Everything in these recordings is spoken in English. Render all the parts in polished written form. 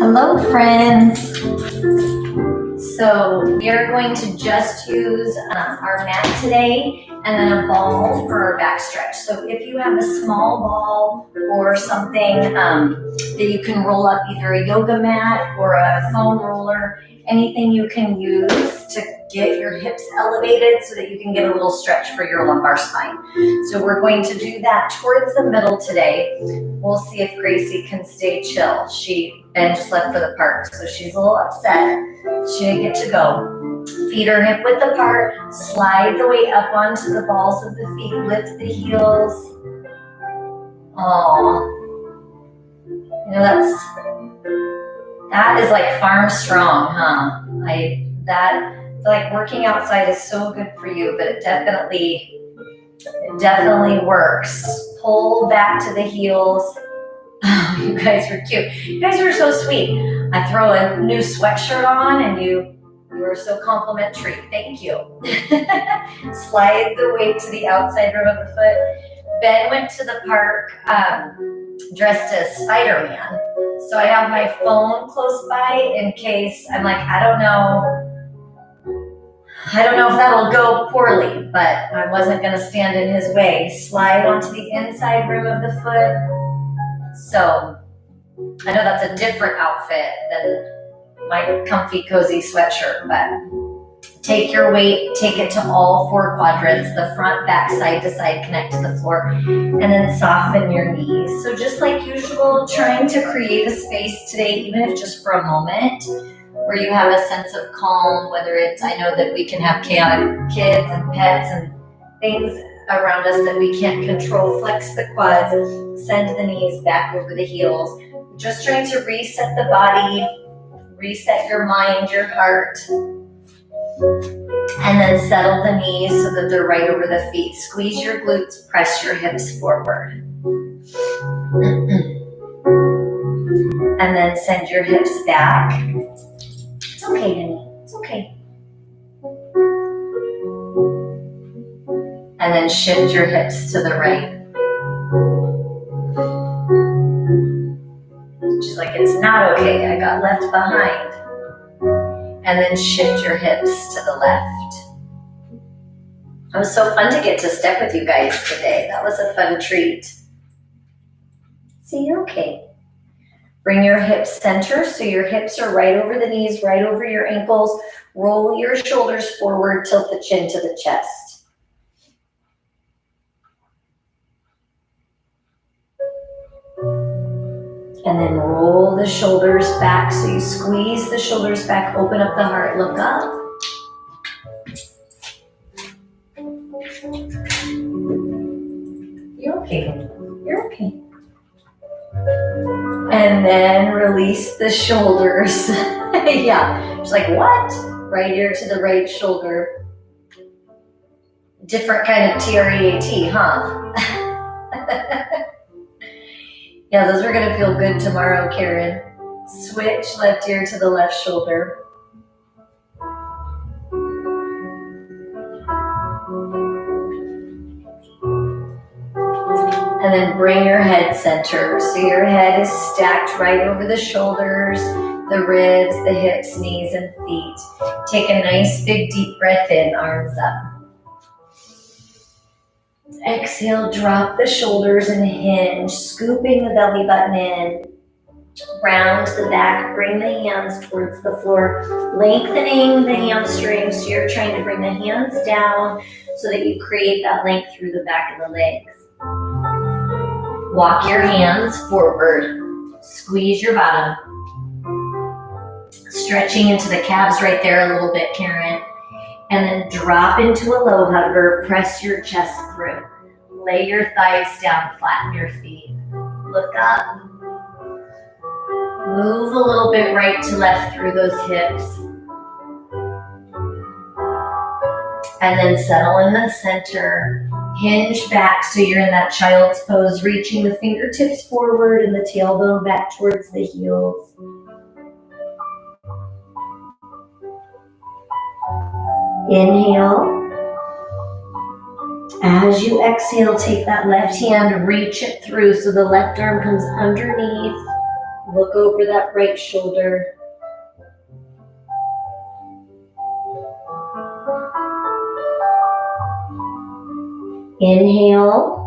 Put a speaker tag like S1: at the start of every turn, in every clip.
S1: Hello, friends. So we are going to just use our mat today and then a ball for our back stretch. So if you have a small ball or something that you can roll up, either a yoga mat or a foam roller, anything you can use to get your hips elevated so that you can get a little stretch for your lumbar spine. So we're going to do that towards the middle today. We'll see if Gracie can stay chill. Ben just left for the park, so she's a little upset. She didn't get to go. Feet are hip width apart. Slide the weight up onto the balls of the feet. Lift the heels. Oh, that is like farm strong, huh? I feel like working outside is so good for you, but it definitely works. Pull back to the heels. Oh, you guys are cute. You guys are so sweet. I throw a new sweatshirt on and you are so complimentary. Thank you. Slide the weight to the outside rim of the foot. Ben went to the park dressed as Spider-Man. So I have my phone close by in case I'm like, I don't know if that'll go poorly, but I wasn't going to stand in his way. Slide onto the inside rim of the foot. So I know that's a different outfit than my comfy, cozy sweatshirt, but take your weight, take it to all four quadrants, the front, back, side to side, connect to the floor, and then soften your knees. So just like usual, trying to create a space today, even if just for a moment, where you have a sense of calm, whether it's, I know that we can have chaotic kids and pets and things around us that we can't control. Flex the quads, send the knees back over the heels. Just trying to reset the body, reset your mind, your heart, and then settle the knees so that they're right over the feet. Squeeze your glutes, press your hips forward. And then send your hips back. It's okay, honey. It's okay. And then shift your hips to the right. She's like, it's not okay. I got left behind. And then shift your hips to the left. It was so fun to get to step with you guys today. That was a fun treat. See, you're okay. Bring your hips center so your hips are right over the knees, right over your ankles. Roll your shoulders forward, tilt the chin to the chest. And then roll the shoulders back. So you squeeze the shoulders back, open up the heart, look up. You're okay. You're okay. And then release the shoulders. Yeah, she's like, what? Right ear to the right shoulder. Different kind of TREAT, huh? Yeah, those are going to feel good tomorrow, Karen. Switch left ear to the left shoulder. And then bring your head center. So your head is stacked right over the shoulders, the ribs, the hips, knees, and feet. Take a nice big deep breath in, arms up. Exhale, drop the shoulders and hinge, scooping the belly button in. Round the back, bring the hands towards the floor, lengthening the hamstrings. So you're trying to bring the hands down so that you create that length through the back of the legs. Walk your hands forward. Squeeze your bottom. Stretching into the calves right there a little bit, Karen. And then drop into a low hover. Press your chest through. Lay your thighs down, flatten your feet. Look up. Move a little bit right to left through those hips. And then settle in the center. Hinge back so you're in that child's pose, reaching the fingertips forward and the tailbone back towards the heels. Inhale. As you exhale, take that left hand, reach it through so the left arm comes underneath. Look over that right shoulder. Inhale.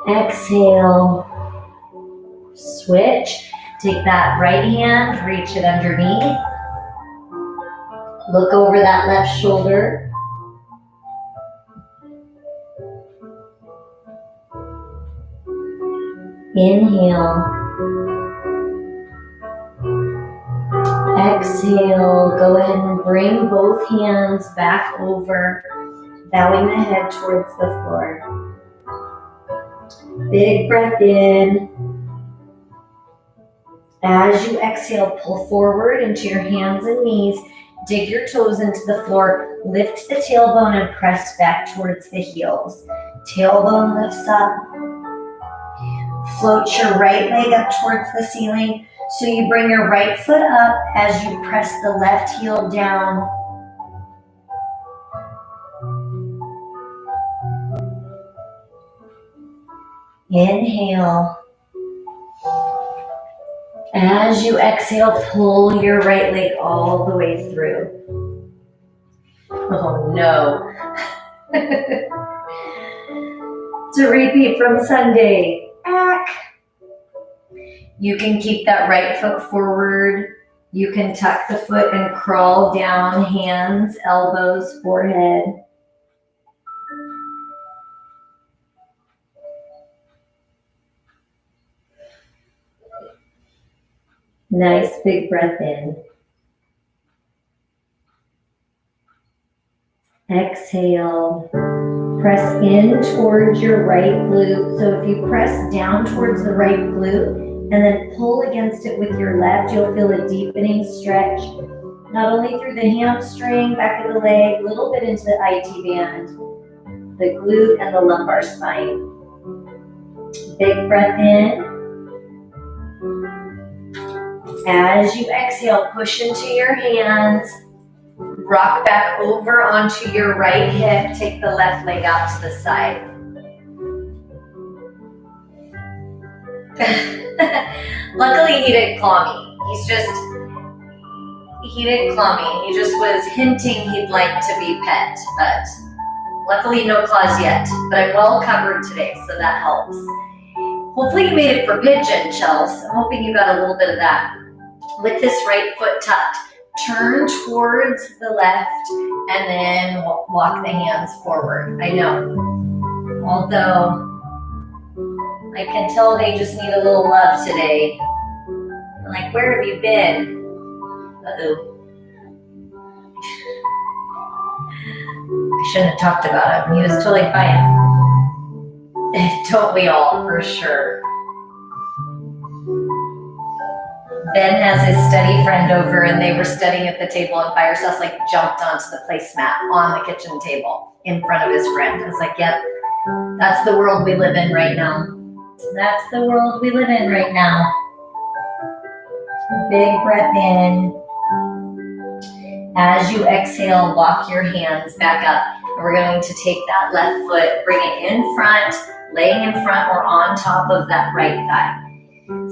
S1: Exhale. Switch. Take that right hand, reach it underneath. Look over that left shoulder. Inhale. Exhale. Go ahead and bring both hands back over, bowing the head towards the floor. Big breath in. As you exhale, pull forward into your hands and knees. Dig your toes into the floor. Lift the tailbone and press back towards the heels. Tailbone lifts up. Float your right leg up towards the ceiling. So you bring your right foot up as you press the left heel down. Inhale. As you exhale, pull your right leg all the way through. Oh no. To repeat from Sunday. You can keep that right foot forward. You can tuck the foot and crawl down, hands, elbows, forehead. Nice big breath in. Exhale. Press in towards your right glute. So if you press down towards the right glute and then pull against it with your left, you'll feel a deepening stretch, not only through the hamstring, back of the leg, a little bit into the IT band, the glute and the lumbar spine. Big breath in. As you exhale, push into your hands. Rock back over onto your right hip. Take the left leg out to the side. Luckily, he didn't claw me. He didn't claw me. He just was hinting he'd like to be pet, but luckily no claws yet. But I'm well covered today, so that helps. Hopefully you made it for pigeon, Chels. I'm hoping you got a little bit of that. With this right foot tucked, turn towards the left and then walk the hands forward. I know. Although I can tell they just need a little love today. I'm like, where have you been? Uh-oh. I shouldn't have talked about him. He was totally fine. Don't we all, for sure. Ben has his study friend over and they were studying at the table and Fire Sauce like jumped onto the placemat on the kitchen table in front of his friend. I was like, yep, that's the world we live in right now. That's the world we live in right now. Big breath in. As you exhale, walk your hands back up. And we're going to take that left foot, bring it in front, laying in front or on top of that right thigh.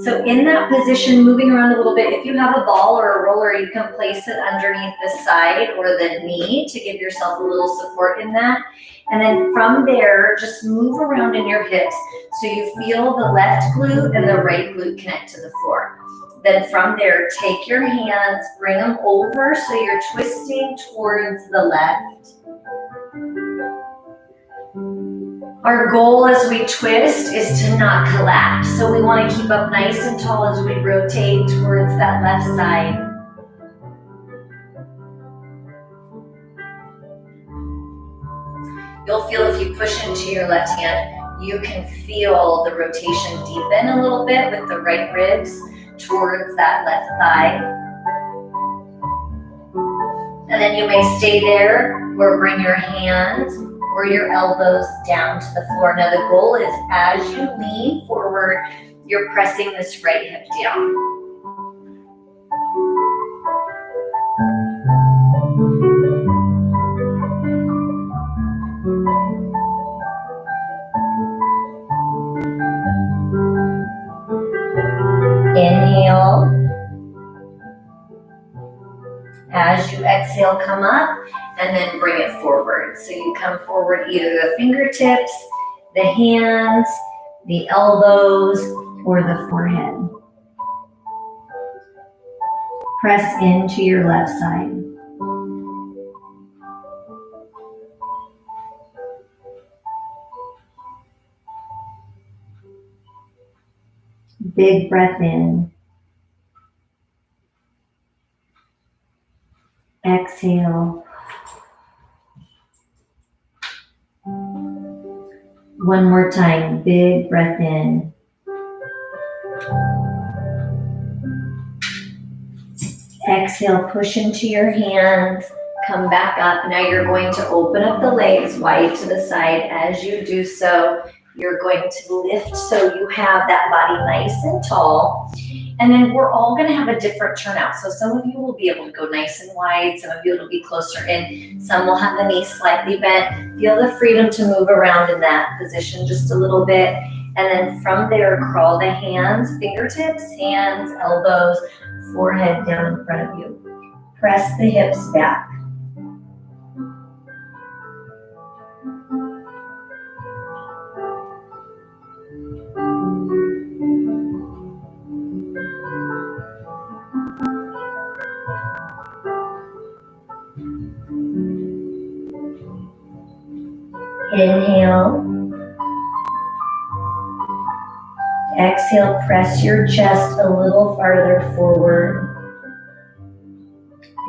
S1: So in that position, moving around a little bit, if you have a ball or a roller, you can place it underneath the side or the knee to give yourself a little support in that. And then from there, just move around in your hips so you feel the left glute and the right glute connect to the floor. Then from there, take your hands, bring them over so you're twisting towards the left. Our goal as we twist is to not collapse. So we want to keep up nice and tall as we rotate towards that left side. You'll feel if you push into your left hand, you can feel the rotation deepen a little bit with the right ribs towards that left thigh. And then you may stay there or bring your hands or your elbows down to the floor. Now the goal is as you lean forward, you're pressing this right hip down. as you exhale, come up and then bring it forward. So you come forward either the fingertips, the hands, the elbows, or the forehead. Press into your left side. Big breath in. Exhale. One more time, big breath in. Exhale, push into your hands, come back up. Now you're going to open up the legs wide to the side. As you do so, you're going to lift so you have that body nice and tall. And then we're all gonna have a different turnout. So some of you will be able to go nice and wide, some of you will be closer in, some will have the knees slightly bent. Feel the freedom to move around in that position just a little bit. And then from there, crawl the hands, fingertips, hands, elbows, forehead down in front of you. Press the hips back. Inhale. Exhale, press your chest a little farther forward.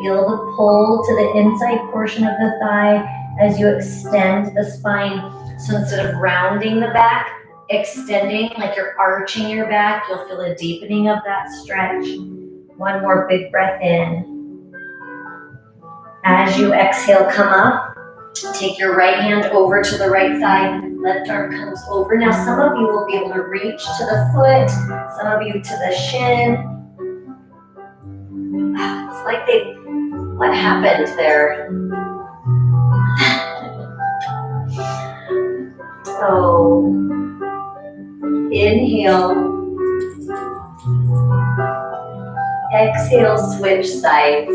S1: Feel the pull to the inside portion of the thigh as you extend the spine. So instead of rounding the back, extending like you're arching your back, you'll feel a deepening of that stretch. One more big breath in. As you exhale, come up. Take your right hand over to the right thigh. Left arm comes over. Now some of you will be able to reach to the foot, some of you to the shin. It's like what happened there? So, inhale. Exhale, switch sides.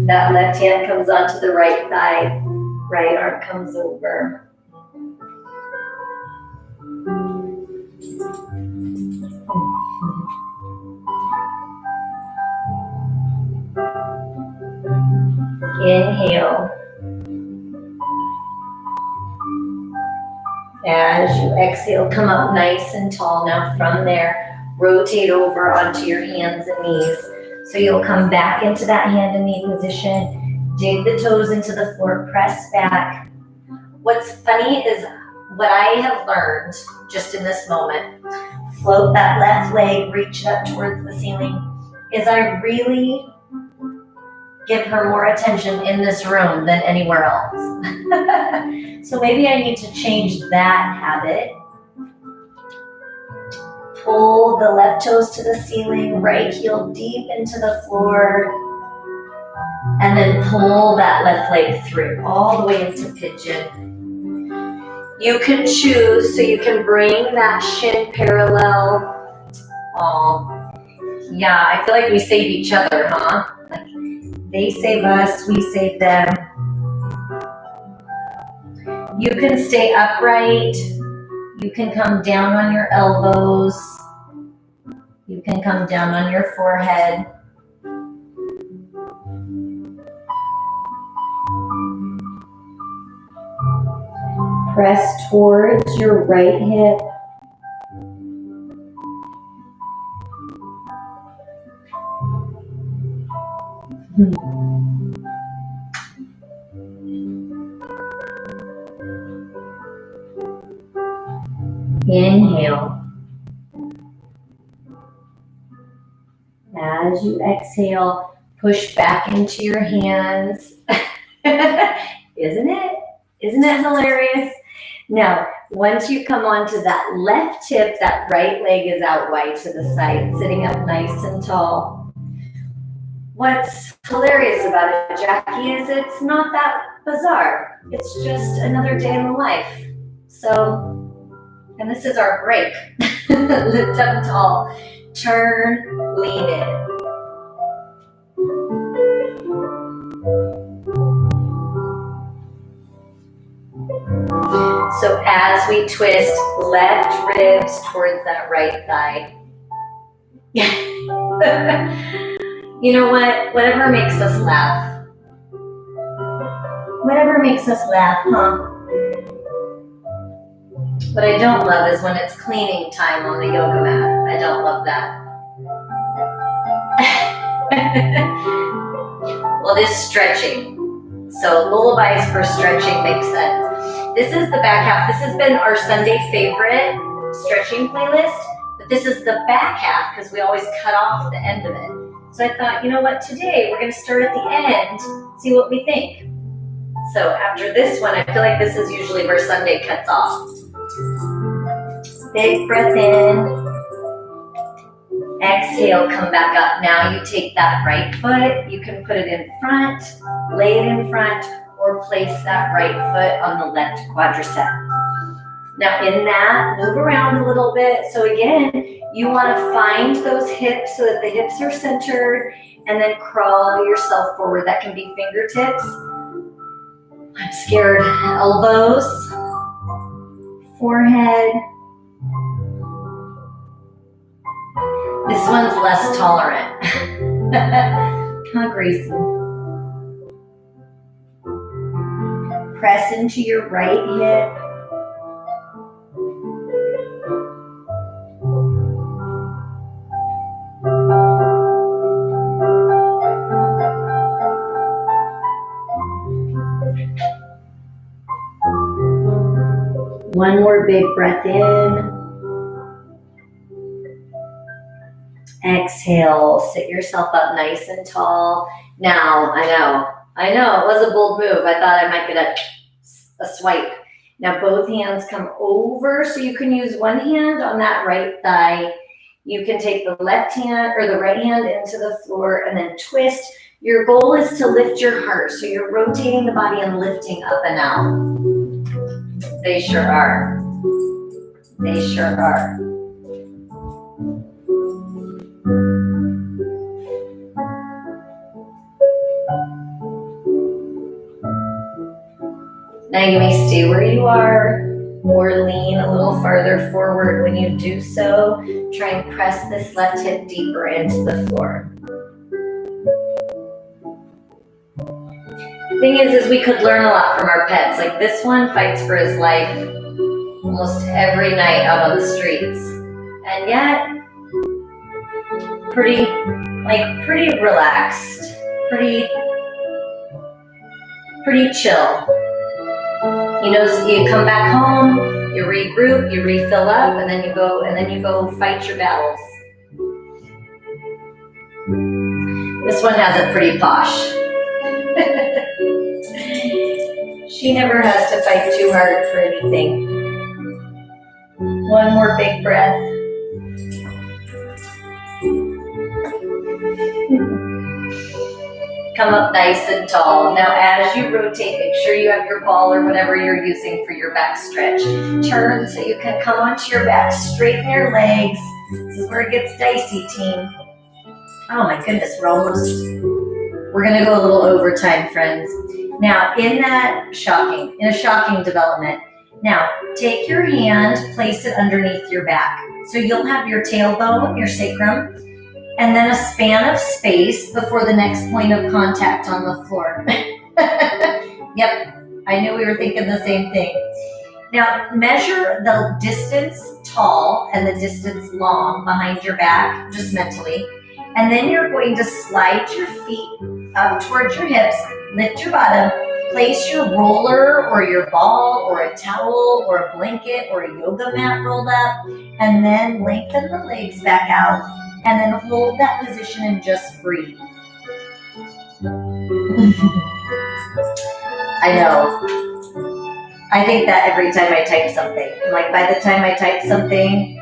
S1: That left hand comes onto the right thigh. Right arm comes over. Inhale. As you exhale, come up nice and tall. Now from there, rotate over onto your hands and knees. So you'll come back into that hand and knee position. Dig the toes into the floor, press back. What's funny is what I have learned just in this moment, float that left leg, reach it up towards the ceiling, is I really give her more attention in this room than anywhere else. So maybe I need to change that habit. Pull the left toes to the ceiling, right heel deep into the floor, and then pull that left leg through all the way into pigeon. You can choose, so you can bring that shin parallel. Oh, yeah, I feel like we save each other, huh? Like they save us, we save them. You can stay upright. You can come down on your elbows. You can come down on your forehead. Press towards your right hip. Inhale. As you exhale, push back into your hands. Isn't it? Isn't it hilarious? Now, once you come onto that left hip, that right leg is out wide to the side, sitting up nice and tall. What's hilarious about it, Jackie, is it's not that bizarre. It's just another day in the life. So, and this is our break. Lift up tall, turn, lean in. So as we twist, left ribs towards that right thigh. You know what? Whatever makes us laugh. Whatever makes us laugh, huh? What I don't love is when it's cleaning time on the yoga mat. I don't love that. Well, this stretching. So lullabies for stretching makes sense. This is the back half. This has been our Sunday favorite stretching playlist, but this is the back half because we always cut off the end of it. So I thought, you know what, today we're going to start at the end, see what we think. So after this one, I feel like this is usually where Sunday cuts off. Big breath in. Exhale, come back up. Now you take that right foot, you can put it in front, lay it in front, or place that right foot on the left quadricep. Now in that, move around a little bit. So again, you want to find those hips so that the hips are centered, and then crawl yourself forward. That can be fingertips. I'm scared. Elbows, forehead. This one's less tolerant. Huh, Grayson? Press into your right hip. One more big breath in. Exhale, sit yourself up nice and tall. Now, I know, it was a bold move. I thought I might get a swipe. Now both hands come over, so you can use one hand on that right thigh. You can take the left hand or the right hand into the floor and then twist. Your goal is to lift your heart, so you're rotating the body and lifting up and out. They sure are. They sure are. Now you may stay where you are or lean a little farther forward. When you do so, try and press this left hip deeper into the floor. The thing is we could learn a lot from our pets. Like this one fights for his life almost every night out on the streets. And yet, pretty relaxed, pretty chill. You know, so you come back home, you regroup, you refill up, and then you go fight your battles. This one has it pretty posh. She never has to fight too hard for anything. One more big breath. Come up nice and tall. Now as you rotate, make sure you have your ball or whatever you're using for your back stretch. Turn so you can come onto your back, straighten your legs. This is where it gets dicey, team. Oh my goodness, we're gonna go a little overtime, friends. Now in a shocking development. Now take your hand, place it underneath your back. So you'll have your tailbone, your sacrum, and then a span of space before the next point of contact on the floor. Yep, I knew we were thinking the same thing. Now measure the distance tall and the distance long behind your back, just mentally. And then you're going to slide your feet up towards your hips, lift your bottom, place your roller or your ball or a towel or a blanket or a yoga mat rolled up, and then lengthen the legs back out, and then hold that position and just breathe. I know. I think that every time I type something. Like by the time I type something,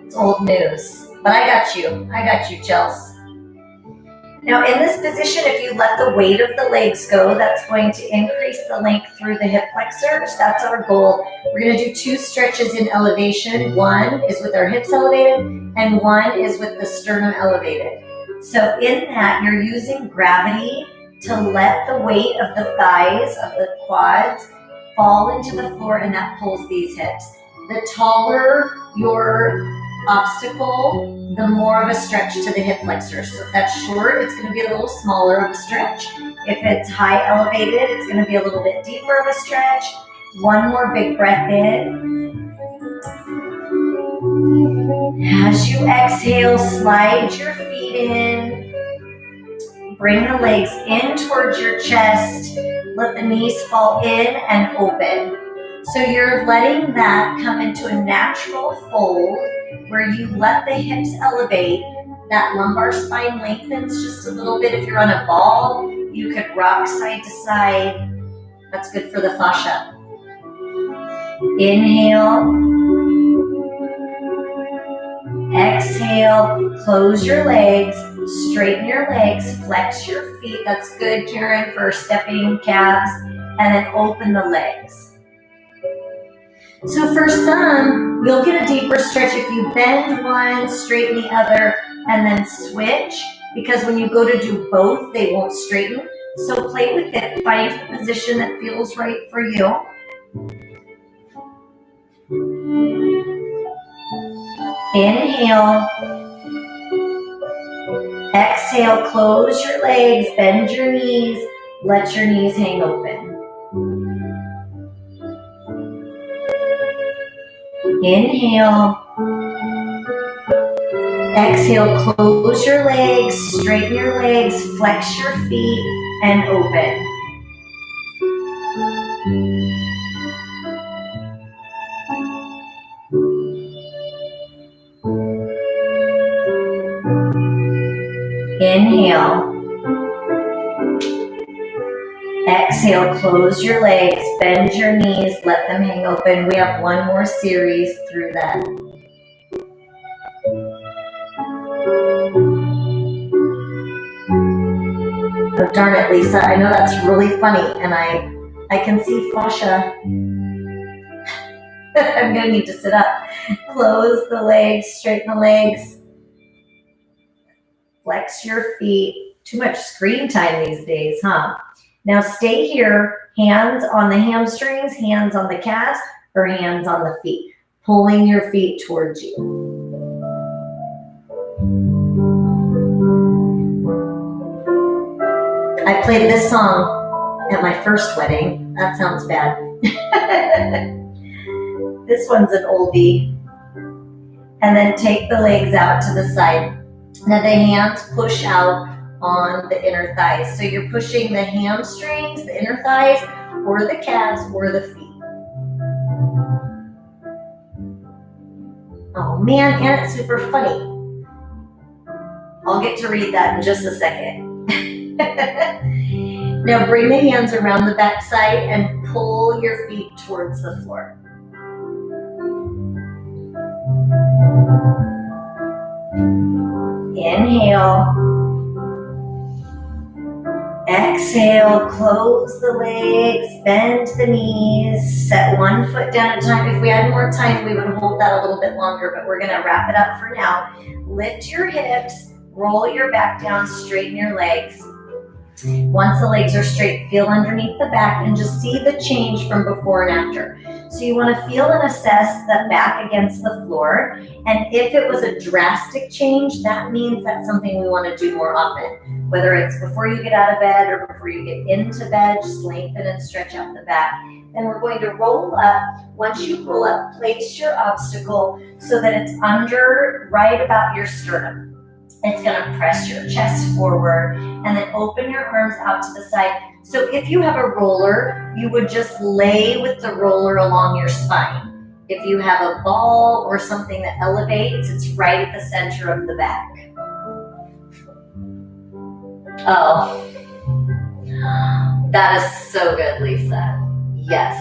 S1: it's old news. But I got you, Chels. Now in this position, if you let the weight of the legs go, that's going to increase the length through the hip flexors. That's our goal. We're going to do 2 stretches in elevation. One is with our hips elevated, and one is with the sternum elevated. So in that, you're using gravity to let the weight of the thighs, of the quads, fall into the floor, and that pulls these hips. The taller your obstacle, the more of a stretch to the hip flexors. So if that's short, it's going to be a little smaller of a stretch. If it's high elevated, it's going to be a little bit deeper of a stretch. One more big breath in. As you exhale, slide your feet in. Bring the legs in towards your chest. Let the knees fall in and open. So you're letting that come into a natural fold where you let the hips elevate. That lumbar spine lengthens just a little bit. If you're on a ball, you could rock side to side. That's good for the fascia. Inhale. Exhale. Close your legs. Straighten your legs. Flex your feet. That's good, Karen, for stepping calves. And then open the legs. So for some, you'll get a deeper stretch if you bend one, straighten the other, and then switch, because when you go to do both, they won't straighten. So play with it. Find the position that feels right for you. Inhale. Exhale, close your legs, bend your knees, let your knees hang open. Inhale. Exhale, close your legs, straighten your legs, flex your feet, and open. Inhale. Exhale, close your legs, bend your knees, let them hang open. We have one more series through that. Oh, darn it, Lisa. I know that's really funny, and I can see fascia. I'm going to need to sit up. Close the legs, straighten the legs. Flex your feet. Too much screen time these days, huh? Now stay here, hands on the hamstrings, hands on the calves, or hands on the feet, pulling your feet towards you. I played this song at my first wedding. That sounds bad. This one's an oldie. And then take the legs out to the side. Now the hands push out on the inner thighs. So you're pushing the hamstrings, the inner thighs, or the calves, or the feet. Oh man, and it's super funny. I'll get to read that in just a second. Now bring the hands around the back side and pull your feet towards the floor. Inhale. Exhale, close the legs, bend the knees, set one foot down at a time. If we had more time, we would hold that a little bit longer, but we're going to wrap it up for now. Lift your hips, roll your back down, straighten your legs. Once the legs are straight, feel underneath the back and just see the change from before and after. So you want to feel and assess the back against the floor. And if it was a drastic change, that means that's something we want to do more often. Whether it's before you get out of bed or before you get into bed, just lengthen and stretch out the back. Then we're going to roll up. Once you roll up, place your obstacle so that it's under right about your sternum. It's going to press your chest forward and then open your arms out to the side. So if you have a roller, you would just lay with the roller along your spine. If you have a ball or something that elevates, it's right at the center of the back. Oh, that is so good, Lisa. Yes.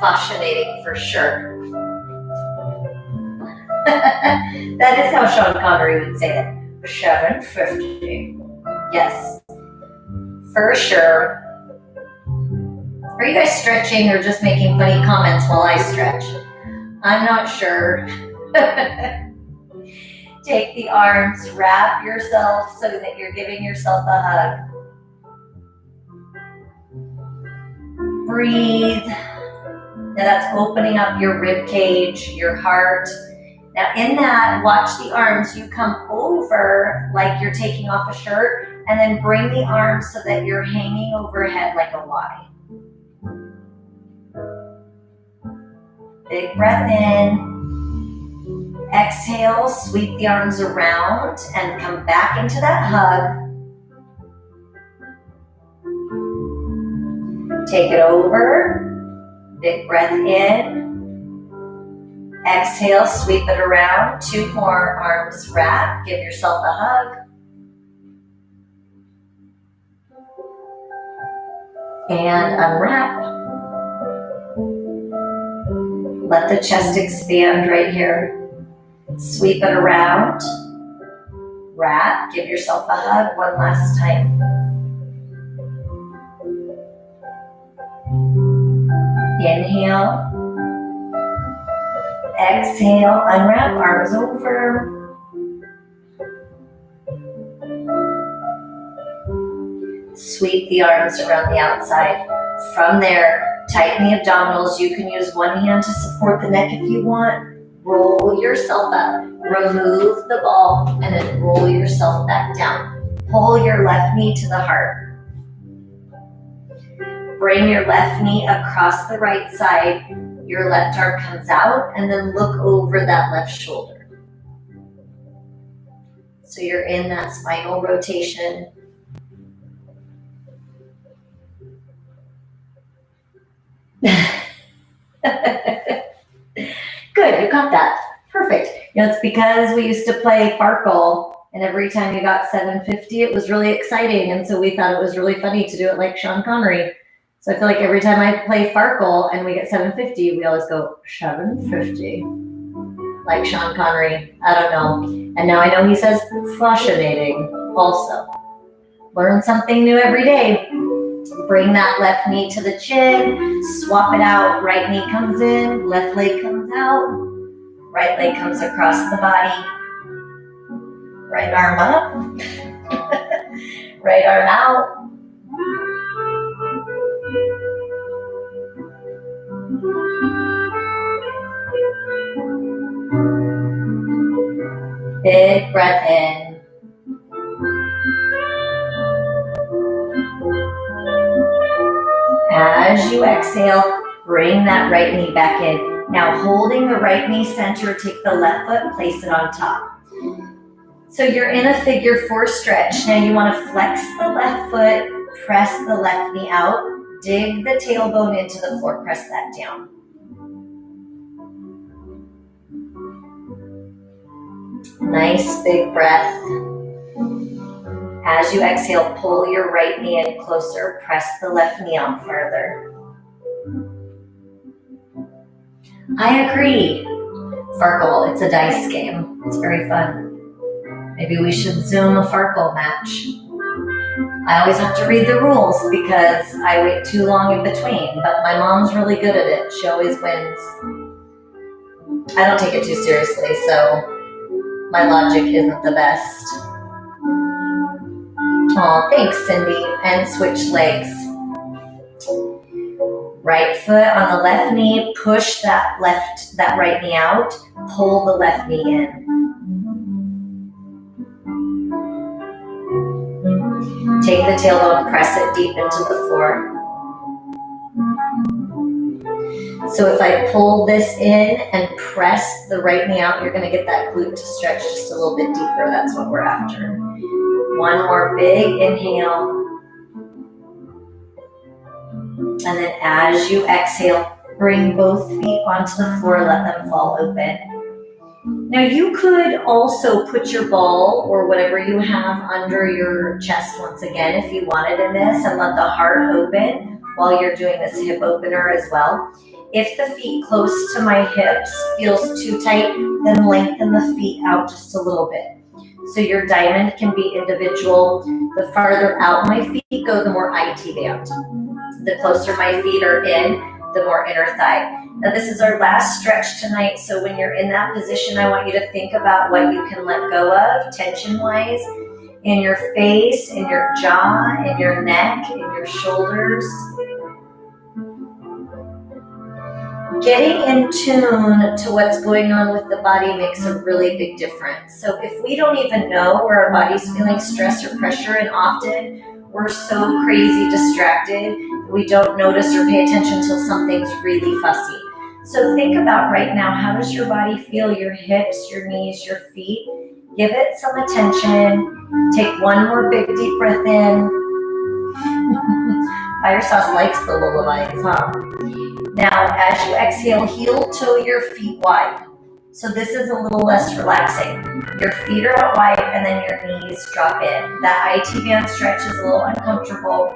S1: Fascinating for sure. That is how Sean Connery would say it. 750. Yes. For sure. Are you guys stretching or just making funny comments while I stretch? I'm not sure. Take the arms, wrap yourself so that you're giving yourself a hug. Breathe. Now that's opening up your rib cage, your heart. Now in that, watch the arms. You come over like you're taking off a shirt, and then bring the arms so that you're hanging overhead like a Y. Big breath in. Exhale, sweep the arms around and come back into that hug. Take it over. Big breath in. Exhale, sweep it around. 2 more, arms wrap. Give yourself a hug. And unwrap. Let the chest expand right here. Sweep it around. Wrap. Give yourself a hug one last time. Inhale. Exhale, unwrap, arms over. Sweep the arms around the outside. From there, tighten the abdominals. You can use one hand to support the neck if you want. Roll yourself up. Remove the ball and then roll yourself back down. Pull your left knee to the heart. Bring your left knee across the right side. Your left arm comes out, and then look over that left shoulder. So you're in that spinal rotation. Good, you got that. Perfect. You know, it's because we used to play Farkle, and every time you got 750, it was really exciting, and so we thought it was really funny to do it like Sean Connery. So I feel like every time I play Farkle and we get 750, we always go 750, like Sean Connery. I don't know. And now I know he says fascinating also. Learn something new every day. Bring that left knee to the chin, swap it out. Right knee comes in, left leg comes out. Right leg comes across the body. Right arm up. Right arm out. Big breath in. As you exhale, bring that right knee back in. Now holding the right knee center, take the left foot, place it on top. So you're in a figure 4 stretch. Now you want to flex the left foot, press the left knee out, dig the tailbone into the floor, press that down. Nice big breath. As you exhale, pull your right knee in closer, press the left knee out further. I agree. Farkle, it's a dice game. It's very fun. Maybe we should Zoom a Farkle match. I always have to read the rules because I wait too long in between, but my mom's really good at it. She always wins. I don't take it too seriously, so my logic isn't the best. Oh, thanks, Cindy. And switch legs. Right foot on the left knee, push that right knee out, pull the left knee in. Take the tailbone, press it deep into the floor. So if I pull this in and press the right knee out, you're going to get that glute to stretch just a little bit deeper. That's what we're after. One more big inhale. And then as you exhale, bring both feet onto the floor, let them fall open. Now you could also put your ball or whatever you have under your chest once again if you wanted in this, and let the heart open while you're doing this hip opener as well. If the feet close to my hips feels too tight, then lengthen the feet out just a little bit. So your diamond can be individual. The farther out my feet go, the more IT band. The closer my feet are in, the more inner thigh. Now this is our last stretch tonight, so when you're in that position, I want you to think about what you can let go of, tension-wise, in your face, in your jaw, in your neck, in your shoulders. Getting in tune to what's going on with the body makes a really big difference. So if we don't even know where our body's feeling stress or pressure, and often we're so crazy distracted, we don't notice or pay attention until something's really fussy. So think about right now, how does your body feel? Your hips, your knees, your feet. Give it some attention. Take one more big deep breath in. Fire sauce likes the lullabies, huh? Now, as you exhale, heel toe your feet wide. So this is a little less relaxing. Your feet are out wide and then your knees drop in. That IT band stretch is a little uncomfortable.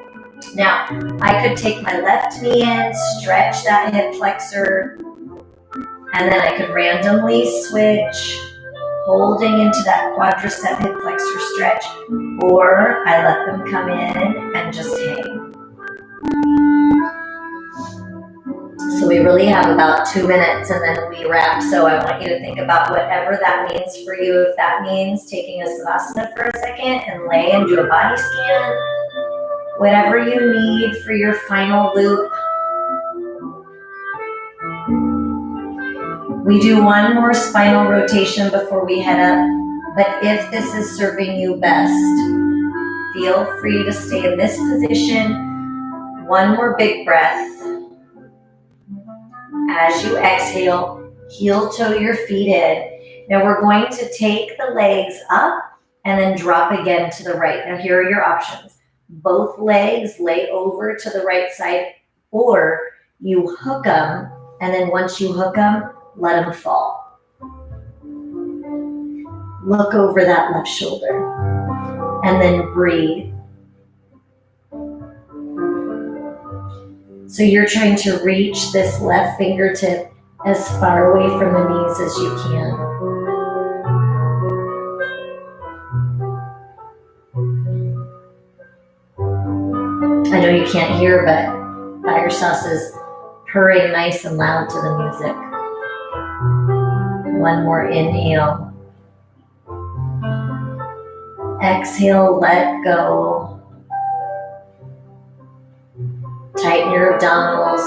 S1: Now, I could take my left knee in, stretch that hip flexor, and then I could randomly switch, holding into that quadricep hip flexor stretch, or I let them come in and just hang. So we really have about 2 minutes and then we wrap. So I want you to think about whatever that means for you. If that means taking a savasana for a second and lay and do a body scan, whatever you need for your final loop. We do one more spinal rotation before we head up, but if this is serving you best, feel free to stay in this position. One more big breath. As you exhale, heel toe your feet in. Now we're going to take the legs up and then drop again to the right. Now here are your options. Both legs lay over to the right side, or you hook them, and then once you hook them, let them fall. Look over that left shoulder and then breathe. So you're trying to reach this left fingertip as far away from the knees as you can. I know you can't hear, but Fire Sauce is purring nice and loud to the music. One more inhale. Exhale, let go. Tighten your abdominals,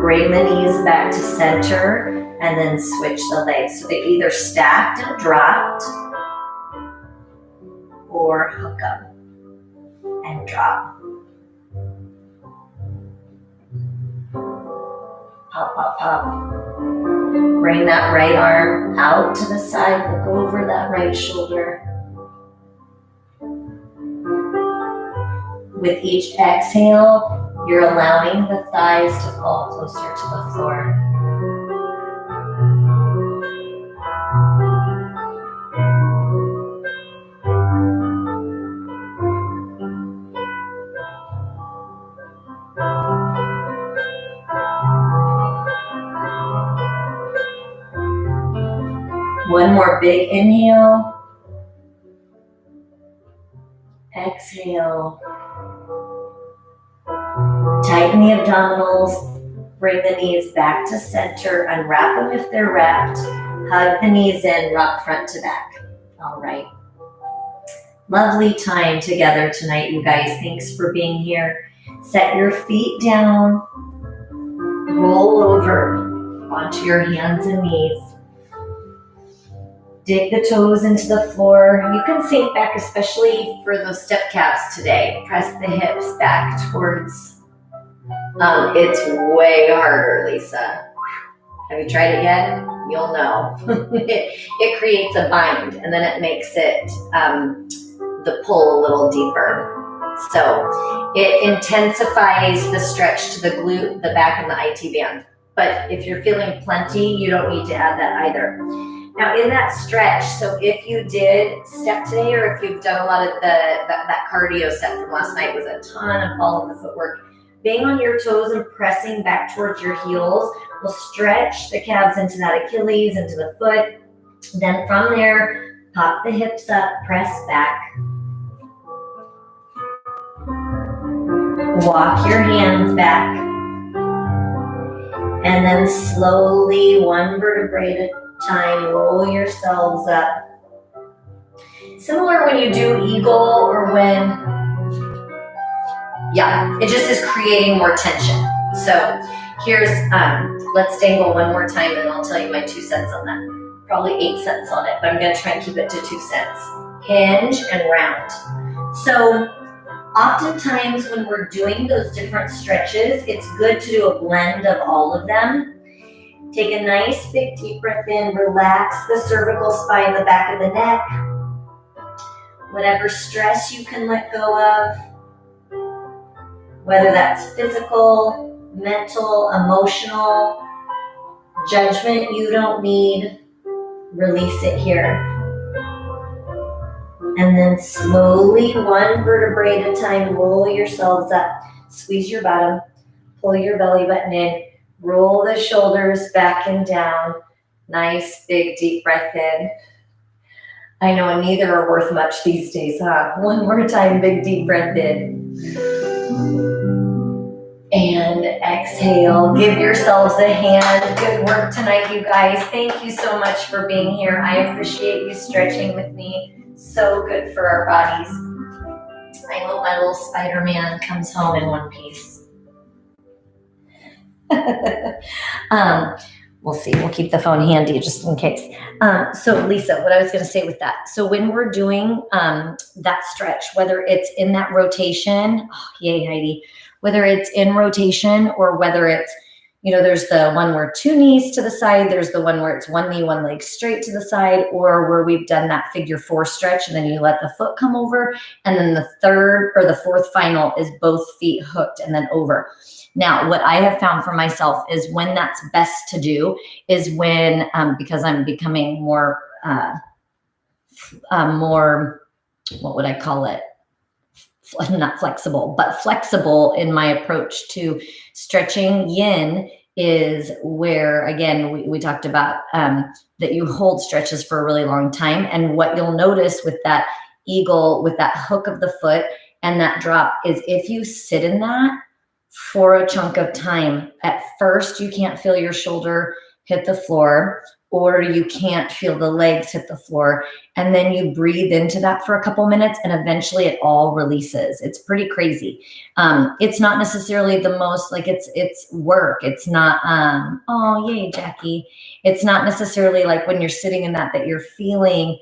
S1: bring the knees back to center, and then switch the legs. So they either stacked and dropped, or hook up and drop. Pop, pop, pop. Bring that right arm out to the side, look over that right shoulder. With each exhale, you're allowing the thighs to fall closer to the floor. One more big inhale. Exhale. Tighten the abdominals, bring the knees back to center, unwrap them if they're wrapped, hug the knees in, rock front to back. All right. Lovely time together tonight, you guys. Thanks for being here. Set your feet down, roll over onto your hands and knees. Dig the toes into the floor. You can sink back, especially for those step calves today. Press the hips back towards. It's way harder, Lisa. Have you tried it yet? You'll know. It creates a bind, and then it makes it the pull a little deeper. So it intensifies the stretch to the glute, the back, and the IT band. But if you're feeling plenty, you don't need to add that either. Now in that stretch, so if you did step today, or if you've done a lot of that cardio set from last night, was a ton of all of the footwork. Being on your toes and pressing back towards your heels will stretch the calves into that Achilles, into the foot. Then from there, pop the hips up, press back. Walk your hands back. And then slowly, one vertebrae at a time, roll yourselves up. Similar when you do eagle, or when it just is creating more tension. So here's let's dangle one more time and I'll tell you my 2 cents on that. Probably 8 cents on it, but I'm gonna try and keep it to 2 cents. Hinge and round. So oftentimes when we're doing those different stretches, it's good to do a blend of all of them. Take a nice big deep breath in, relax the cervical spine, the back of the neck. Whatever stress you can let go of, whether that's physical, mental, emotional, judgment you don't need, release it here. And then slowly, one vertebrae at a time, roll yourselves up. Squeeze your bottom, pull your belly button in, roll the shoulders back and down. Nice, big, deep breath in. I know neither are worth much these days, huh? One more time, big, deep breath in. And exhale. Give yourselves a hand. Good work tonight, you guys. Thank you so much for being here. I appreciate you stretching with me. So good for our bodies. I hope my little Spider-Man comes home in one piece. We'll see. We'll keep the phone handy just in case. So Lisa, what I was going to say with that. So when we're doing that stretch, whether it's in that rotation, yay, Heidi, whether it's in rotation or whether it's, there's the one where 2 knees to the side, there's the one where it's 1 knee, 1 leg straight to the side, or where we've done that figure 4 stretch and then you let the foot come over. And then the third or the fourth final is both feet hooked and then over. Now, what I have found for myself is when that's best to do is when, because I'm becoming more, what would I call it? Not flexible, but flexible in my approach to stretching. Yin is where, again, we talked about that you hold stretches for a really long time. And what you'll notice with that eagle, with that hook of the foot and that drop is if you sit in that for a chunk of time, at first you can't feel your shoulder hit the floor, or you can't feel the legs hit the floor. And then you breathe into that for a couple minutes and eventually it all releases. It's pretty crazy. It's not necessarily the most, like it's work. It's not, oh, yay, Jackie. It's not necessarily like when you're sitting in that you're feeling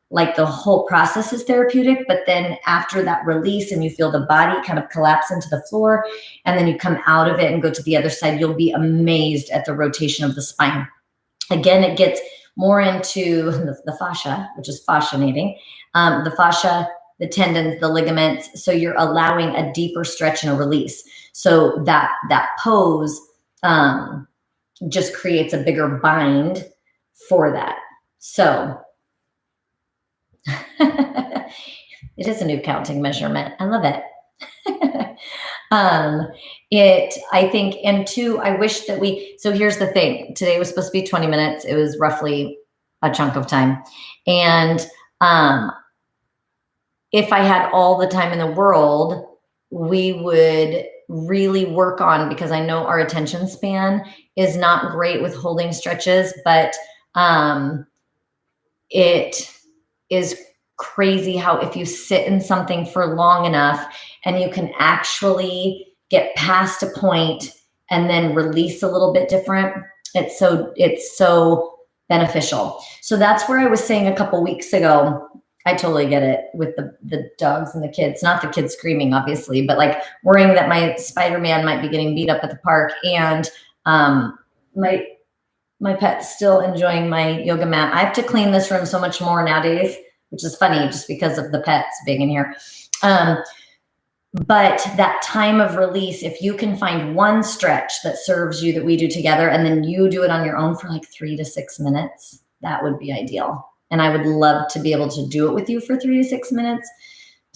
S1: like the whole process is therapeutic, but then after that release and you feel the body kind of collapse into the floor and then you come out of it and go to the other side, you'll be amazed at the rotation of the spine. Again, it gets more into the fascia, which is fascinating. The fascia, the tendons, the ligaments. So you're allowing a deeper stretch and a release. So that pose just creates a bigger bind for that. So it is a new counting measurement. I love it. I think, and 2, I wish that so here's the thing. Today was supposed to be 20 minutes. It was roughly a chunk of time. And if I had all the time in the world, we would really work on, because I know our attention span is not great with holding stretches, but it is crazy how if you sit in something for long enough and you can actually get past a point and then release a little bit different, it's so beneficial. So that's where I was saying a couple weeks ago, I totally get it with the dogs and the kids, not the kids screaming, obviously, but like worrying that my Spider-Man might be getting beat up at the park and my pet's still enjoying my yoga mat. I have to clean this room so much more nowadays, which is funny just because of the pets being in here. But that time of release, if you can find one stretch that serves you that we do together, and then you do it on your own for like 3 to 6 minutes, that would be ideal. And I would love to be able to do it with you for 3 to 6 minutes.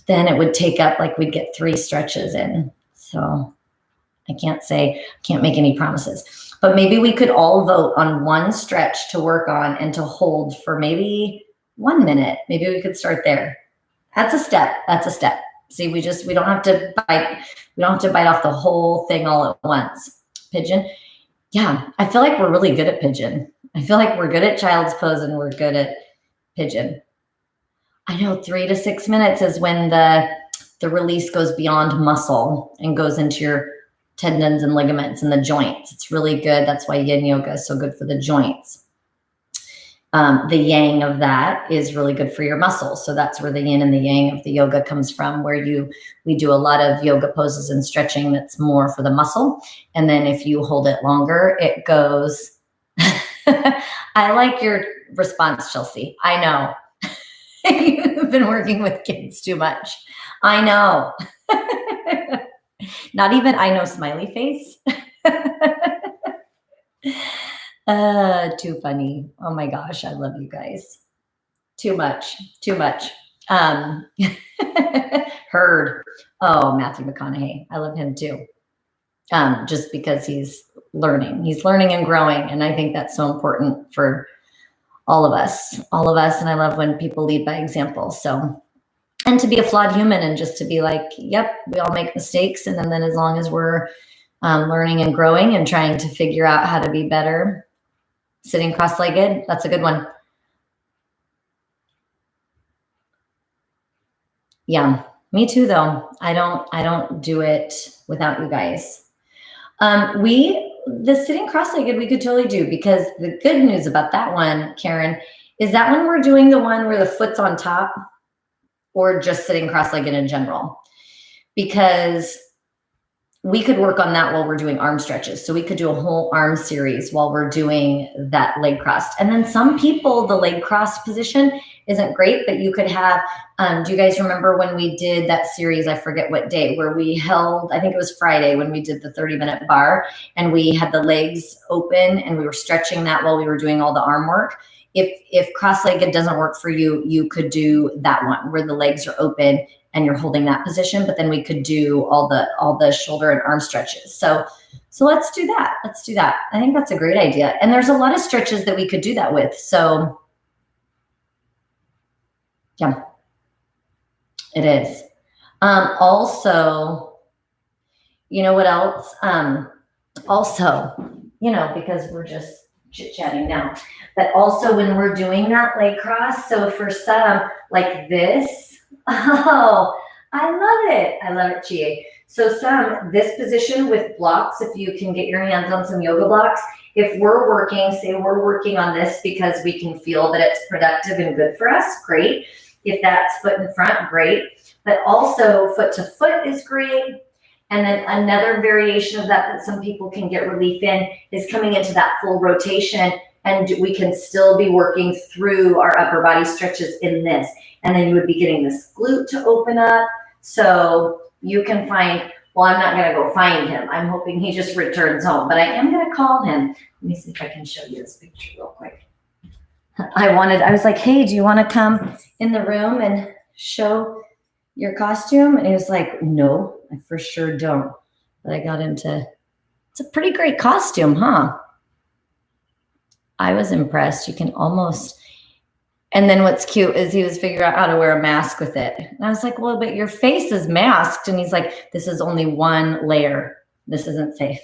S1: Then it would take up, like we'd get 3 stretches in. So I can't make any promises. But maybe we could all vote on one stretch to work on and to hold for maybe 1 minute. Maybe we could start there. That's a step. See, we don't have to bite off the whole thing all at once. Pigeon. Yeah, I feel like we're really good at pigeon. I feel like we're good at child's pose and we're good at pigeon. I know 3 to 6 minutes is when the release goes beyond muscle and goes into your tendons and ligaments and the joints. It's really good. That's why yin yoga is so good for the joints. The yang of that is really good for your muscles. So that's where the yin and the yang of the yoga comes from, where we do a lot of yoga poses and stretching that's more for the muscle. And then if you hold it longer, it goes. I like your response, Chelsea. I know. You've been working with kids too much. I know. Not even I know smiley face. Too funny. Oh my gosh, I love you guys. Too much. Heard. Oh, Matthew McConaughey. I love him too. Just because he's learning and growing. And I think that's so important for all of us. And I love when people lead by example. So, and to be a flawed human and just to be like, yep, we all make mistakes. And then as long as we're learning and growing and trying to figure out how to be better, sitting cross-legged, that's a good one. Yeah, me too, though. I don't do it without you guys. The sitting cross-legged we could totally do, because the good news about that one, Karen, is that when we're doing the one where the foot's on top, or just sitting cross-legged in general, because we could work on that while we're doing arm stretches. So we could do a whole arm series while we're doing that leg crossed. And then some people, the leg crossed position isn't great, but you could have, do you guys remember when we did that series, I forget what day, where we held, I think it was Friday when we did the 30-minute bar, and we had the legs open and we were stretching that while we were doing all the arm work. If cross-legged doesn't work for you, you could do that one where the legs are open and you're holding that position, but then we could do all the shoulder and arm stretches. So let's do that. I think that's a great idea. And there's a lot of stretches that we could do that with. So yeah, it is. Also, you know what else? Because we're just chit-chatting now, but also when we're doing that leg cross, so for some like this, oh, I love it, Chie. So this position with blocks, if you can get your hands on some yoga blocks, if we're working on this because we can feel that it's productive and good for us, great. If that's foot in front, great. But also foot to foot is great. And then another variation of that some people can get relief in is coming into that full rotation, and we can still be working through our upper body stretches in this. And then you would be getting this glute to open up. So you can find, well, I'm not going to go find him. I'm hoping he just returns home, but I am going to call him. Let me see if I can show you this picture real quick. I was like, hey, do you want to come in the room and show your costume? And he was like, no, I for sure don't. But I got into, it's a pretty great costume, huh? I was impressed. You can almost, and then what's cute is he was figuring out how to wear a mask with it. And I was like, well, but your face is masked. And he's like, this is only one layer. This isn't safe.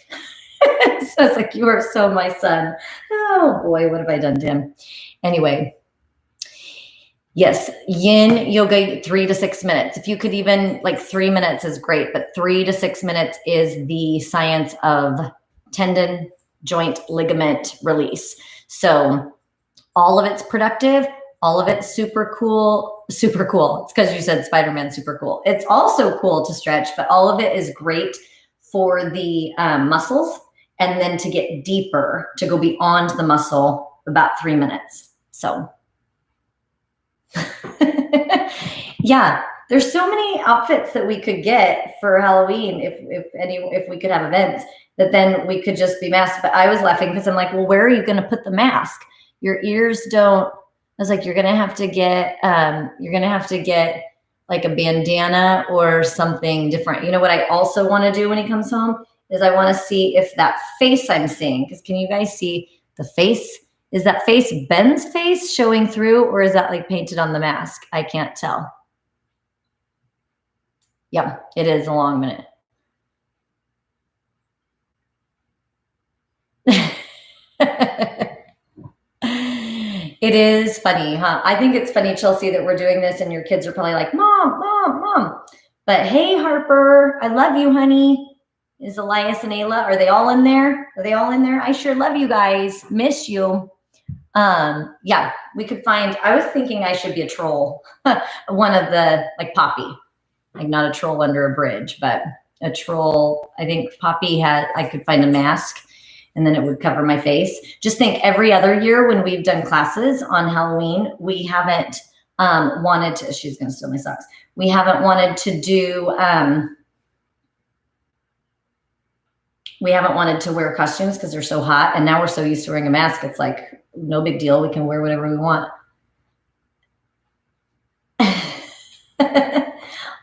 S1: So I was like, you are so my son. Oh boy, what have I done to him? Anyway, yes, yin yoga, 3 to 6 minutes. If you could even, like 3 minutes is great, but 3 to 6 minutes is the science of tendon, joint, ligament release. So all of it's productive. All of it's super cool. It's because you said Spider-Man super cool. It's also cool to stretch, but all of it is great for the muscles, and then to get deeper, to go beyond the muscle, about 3 minutes. So yeah, there's so many outfits that we could get for Halloween if we could have events that then we could just be masked. But I was laughing because I'm like, well, where are you going to put the mask? Your ears don't. I was like, you're gonna have to get like a bandana or something different. You know what I also want to do when he comes home is I want to see if that face I'm seeing, because can you guys see the face? Is that face Ben's face showing through, or is that like painted on the mask? I can't tell. Yeah, it is a long minute. It is funny, huh? I think it's funny, Chelsea, that we're doing this and your kids are probably like, Mom, Mom, Mom. But hey, Harper, I love you, honey. Is Elias and Ayla, are they all in there? Are they all in there? I sure love you guys. Miss you. Yeah, we could find, I was thinking I should be a troll. One of the, like Poppy, like not a troll under a bridge, but a troll. I think Poppy I could find a mask and then it would cover my face. Just think every other year when we've done classes on Halloween, we haven't wanted to, she's going to steal my socks. We haven't wanted to do, we haven't wanted to wear costumes because they're so hot. And now we're so used to wearing a mask. It's like, no big deal. We can wear whatever we want.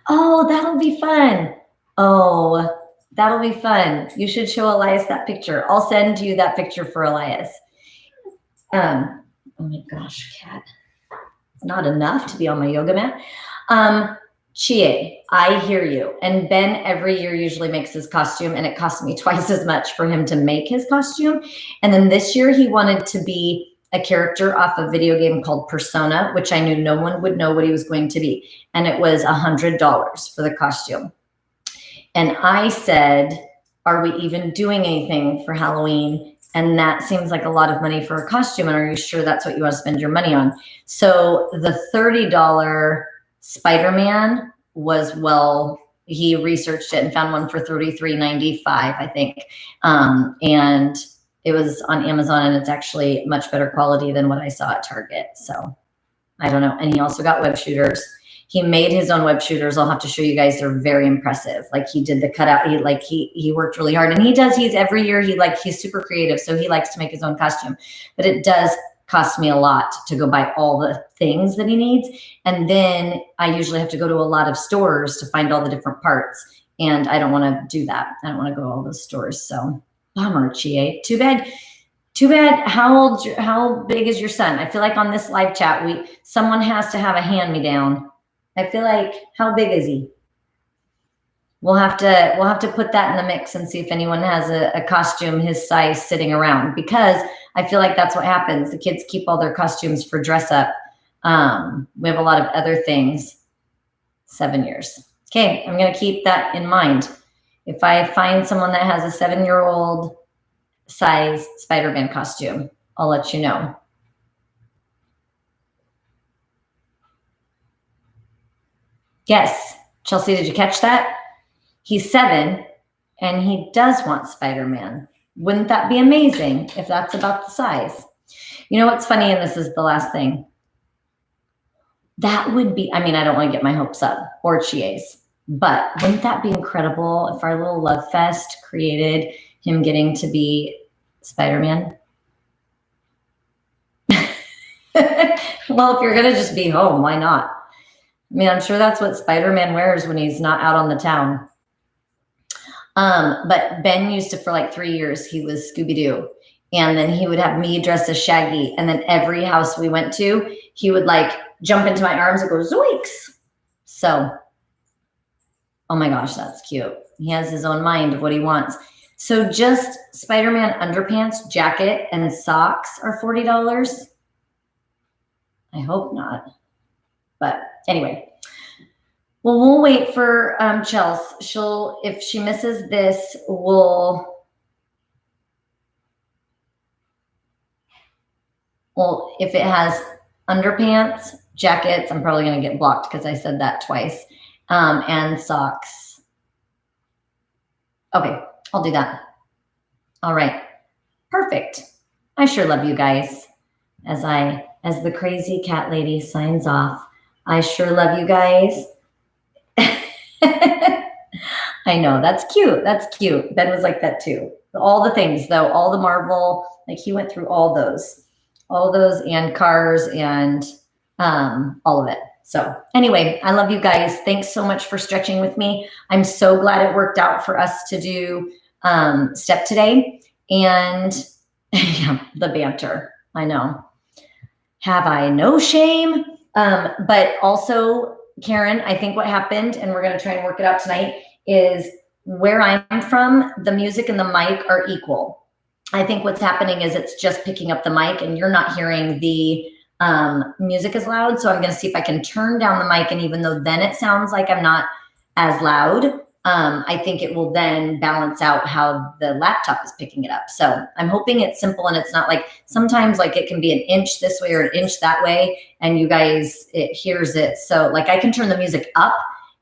S1: Oh, that'll be fun. Oh, that'll be fun. You should show Elias that picture. I'll send you that picture for Elias. Oh my gosh, cat. It's not enough to be on my yoga mat. Chie, I hear you. And Ben every year usually makes his costume, and it costs me twice as much for him to make his costume. And then this year he wanted to be a character off a video game called Persona, which I knew no one would know what he was going to be. And it was $100 for the costume. And I said, are we even doing anything for Halloween? And that seems like a lot of money for a costume. And are you sure that's what you want to spend your money on? So the $30 Spider-Man was, well, he researched it and found one for $33.95, I think. And it was on Amazon, and it's actually much better quality than what I saw at Target. So I don't know. And he also got web shooters. He made his own web shooters. I'll have to show you guys. They're very impressive. Like he did the cutout. He worked really hard, and he's every year. He's super creative. So he likes to make his own costume, but it does cost me a lot to go buy all the things that he needs. And then I usually have to go to a lot of stores to find all the different parts. And I don't want to do that. I don't want to go to all those stores. So bummer, Chie. Too bad. Too bad. How big is your son? I feel like on this live chat, someone has to have a hand-me-down. I feel like, how big is he? We'll have to put that in the mix and see if anyone has a costume his size sitting around, because I feel like that's what happens. The kids keep all their costumes for dress up. We have a lot of other things. 7 years. Okay, I'm going to keep that in mind. If I find someone that has a 7-year-old size Spider-Man costume, I'll let you know. Yes, Chelsea, did you catch that? He's 7 and he does want Spider-Man. Wouldn't that be amazing if that's about the size? You know what's funny, and this is the last thing. That would be, I mean, I don't want to get my hopes up, or Chie's, but wouldn't that be incredible if our little love fest created him getting to be Spider-Man? Well, if you're going to just be home, why not? I mean, I'm sure that's what Spider-Man wears when he's not out on the town. But Ben used to, for like 3 years, he was Scooby-Doo. And then he would have me dressed as Shaggy. And then every house we went to, he would like jump into my arms and go, zoinks. So, oh my gosh, that's cute. He has his own mind of what he wants. So just Spider-Man underpants, jacket, and socks are $40. I hope not. But anyway, well, we'll wait for Chelsea. If she misses this, if it has underpants, jackets, I'm probably going to get blocked because I said that twice, and socks. Okay, I'll do that. All right, perfect. I sure love you guys. As the crazy cat lady signs off, I sure love you guys. I know, that's cute. That's cute. Ben was like that too. All the things though, all the Marvel, like he went through all those and Cars and all of it. So anyway, I love you guys. Thanks so much for stretching with me. I'm so glad it worked out for us to do step today. And yeah, the banter, I know. Have I no shame? But also, Karen, I think what happened, and we're going to try and work it out tonight, is where I'm from, the music and the mic are equal. I think what's happening is it's just picking up the mic and you're not hearing the music as loud. So I'm going to see if I can turn down the mic. And even though then it sounds like I'm not as loud, I think it will then balance out how the laptop is picking it up. So I'm hoping it's simple and it's not like sometimes like it can be an inch this way or an inch that way, and you guys, it hears it. So like I can turn the music up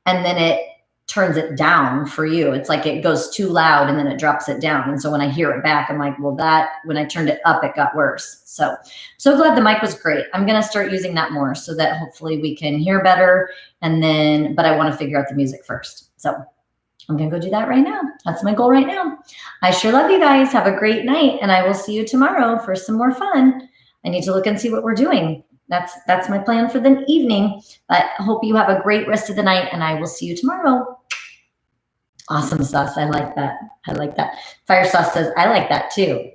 S1: and then it turns it down for you. It's like it goes too loud and then it drops it down. And so when I hear it back, I'm like, well, that when I turned it up, it got worse. So glad the mic was great. I'm going to start using that more so that hopefully we can hear better. And then, but I want to figure out the music first. So I'm going to go do that right now. That's my goal right now. I sure love you guys. Have a great night. And I will see you tomorrow for some more fun. I need to look and see what we're doing. That's my plan for the evening. But I hope you have a great rest of the night, and I will see you tomorrow. Awesome sauce. I like that. I like that. Fire sauce says, I like that too.